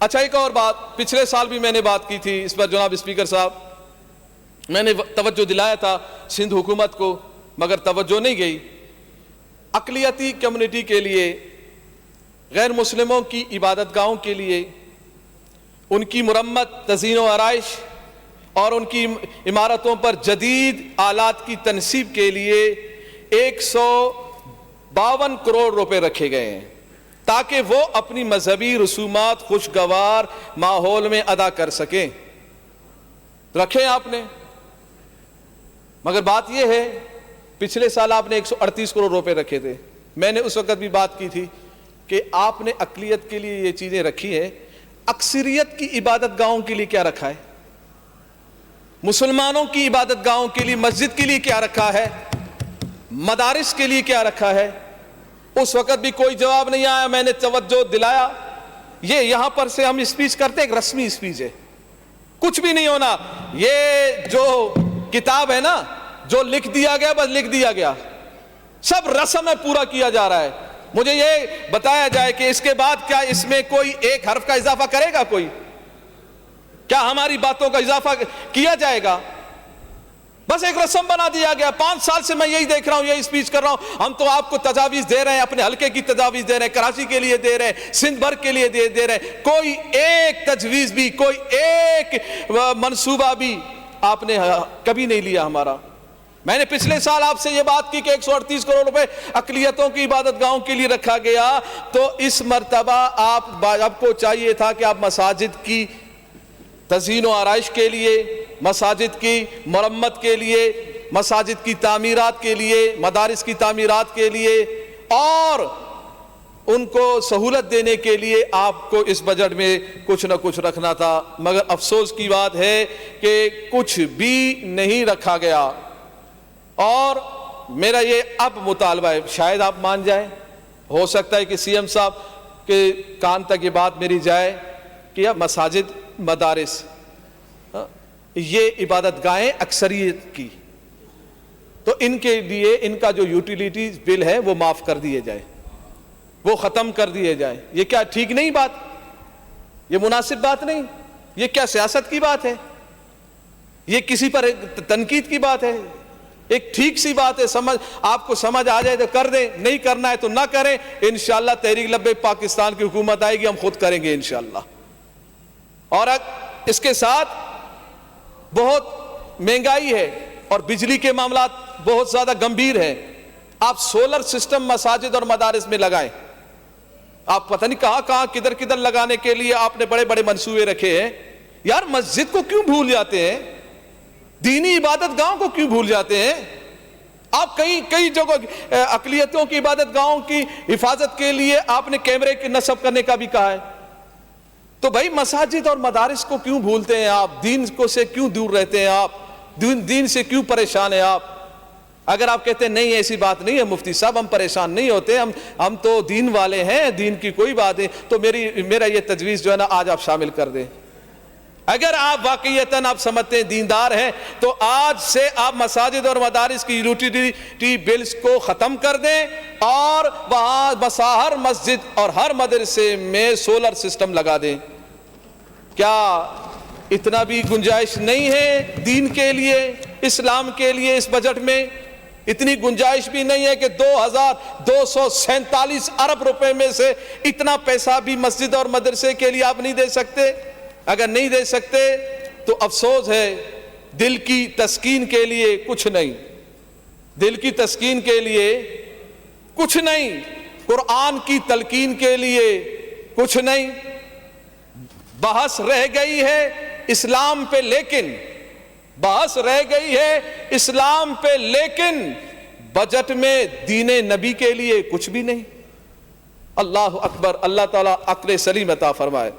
اچھا ایک اور بات، پچھلے سال بھی میں نے بات کی تھی اس پر جناب اسپیکر صاحب، میں نے توجہ دلایا تھا سندھ حکومت کو مگر توجہ نہیں گئی. اقلیتی کمیونٹی کے لیے، غیر مسلموں کی عبادت گاہوں کے لیے، ان کی مرمت، تزئین و آرائش اور ان کی عمارتوں پر جدید آلات کی تنصیب کے لیے 152 کروڑ روپے رکھے گئے ہیں تاکہ وہ اپنی مذہبی رسومات خوشگوار ماحول میں ادا کر سکیں. رکھے آپ نے، مگر بات یہ ہے پچھلے سال آپ نے 138 کروڑ روپے رکھے تھے. میں نے اس وقت بھی بات کی تھی کہ آپ نے اقلیت کے لیے یہ چیزیں رکھی ہیں، اکثریت کی عبادت گاہوں کے لیے کیا رکھا ہے؟ مسلمانوں کی عبادت گاہوں کے لیے، مسجد کے لیے کیا رکھا ہے؟ مدارس کے لیے کیا رکھا ہے؟ اس وقت بھی کوئی جواب نہیں آیا. میں نے توجہ دلایا، یہ یہاں پر سے ہم اسپیچ کرتے ایک رسمی اسپیچ ہے، کچھ بھی نہیں ہونا. یہ جو کتاب ہے نا، جو لکھ دیا گیا بس لکھ دیا گیا، سب رسم میں پورا کیا جا رہا ہے. مجھے یہ بتایا جائے کہ اس کے بعد کیا اس میں کوئی ایک حرف کا اضافہ کرے گا؟ کوئی کیا ہماری باتوں کا اضافہ کیا جائے گا؟ بس ایک رسم بنا دیا گیا. 5 سال سے میں یہی دیکھ رہا ہوں، یہی اسپیچ کر رہا ہوں. ہم تو آپ کو تجاویز دے رہے ہیں، اپنے حلقے کی تجاویز دے رہے ہیں، کراچی کے لیے دے رہے ہیں، سندھ بھر کے لیے دے رہے ہیں. کوئی ایک تجویز بھی، کوئی ایک منصوبہ بھی آپ نے کبھی نہیں لیا ہمارا. میں نے پچھلے سال آپ سے یہ بات کی کہ 138 کروڑ روپے اقلیتوں کی عبادت گاہوں کے لیے رکھا گیا، تو اس مرتبہ آپ کو چاہیے تھا کہ آپ مساجد کی تزئین و آرائش کے لیے، مساجد کی مرمت کے لیے، مساجد کی تعمیرات کے لیے، مدارس کی تعمیرات کے لیے اور ان کو سہولت دینے کے لیے آپ کو اس بجٹ میں کچھ نہ کچھ رکھنا تھا. مگر افسوس کی بات ہے کہ کچھ بھی نہیں رکھا گیا. اور میرا یہ اب مطالبہ ہے، شاید آپ مان جائیں، ہو سکتا ہے کہ سی ایم صاحب کے کان تک یہ بات میری جائے کہ مساجد، مدارس، یہ عبادت گاہیں اکثریت کی، تو ان کے لیے ان کا جو یوٹیلیٹیز بل ہے وہ معاف کر دیے جائے، وہ ختم کر دیے جائیں. یہ کیا ٹھیک نہیں بات؟ یہ مناسب بات نہیں. یہ کیا سیاست کی بات ہے؟ یہ کسی پر تنقید کی بات ہے؟ ایک ٹھیک سی بات ہے. آپ کو سمجھ آ جائے تو کر دیں، نہیں کرنا ہے تو نہ کریں. انشاءاللہ تحریک لبیک پاکستان کی حکومت آئے گی، ہم خود کریں گے انشاءاللہ. اور اس کے ساتھ بہت مہنگائی ہے اور بجلی کے معاملات بہت زیادہ گمبھیر ہیں. آپ سولر سسٹم مساجد اور مدارس میں لگائیں. آپ پتہ نہیں کہاں کدھر کدھر لگانے کے لیے آپ نے بڑے بڑے منصوبے رکھے ہیں. یار مسجد کو کیوں بھول جاتے ہیں؟ دینی عبادت گاہوں کو کیوں بھول جاتے ہیں؟ آپ کئی جگہ اقلیتوں کی عبادت گاہوں کی حفاظت کے لیے آپ نے کیمرے کے نصب کرنے کا بھی کہا ہے. تو بھائی مساجد اور مدارس کو کیوں بھولتے ہیں آپ؟ دین کو سے کیوں دور رہتے ہیں آپ؟ دین سے کیوں پریشان ہیں آپ؟ اگر آپ کہتے ہیں نہیں ایسی بات نہیں ہے مفتی صاحب، ہم پریشان نہیں ہوتے، ہم تو دین والے ہیں، دین کی کوئی بات نہیں، تو میرا یہ تجویز جو ہے نا آج آپ شامل کر دیں. اگر آپ واقعیتاً آپ سمجھتے ہیں دیندار ہیں تو آج سے آپ مساجد اور مدارس کی یوٹیلیٹی بلز کو ختم کر دیں اور وہاں ہر مسجد اور ہر مدرسے میں سولر سسٹم لگا دیں. کیا اتنا بھی گنجائش نہیں ہے دین کے لیے، اسلام کے لیے اس بجٹ میں؟ اتنی گنجائش بھی نہیں ہے کہ 2247 ارب روپے میں سے اتنا پیسہ بھی مسجد اور مدرسے کے لیے آپ نہیں دے سکتے؟ اگر نہیں دے سکتے تو افسوس ہے. دل کی تسکین کے لیے کچھ نہیں، دل کی تسکین کے لیے کچھ نہیں، قرآن کی تلقین کے لیے کچھ نہیں. بحث رہ گئی ہے اسلام پہ، لیکن بحث رہ گئی ہے اسلام پہ لیکن بجٹ میں دین نبی کے لیے کچھ بھی نہیں. اللہ اکبر. اللہ تعالیٰ عقل سلیم عطا فرمائے.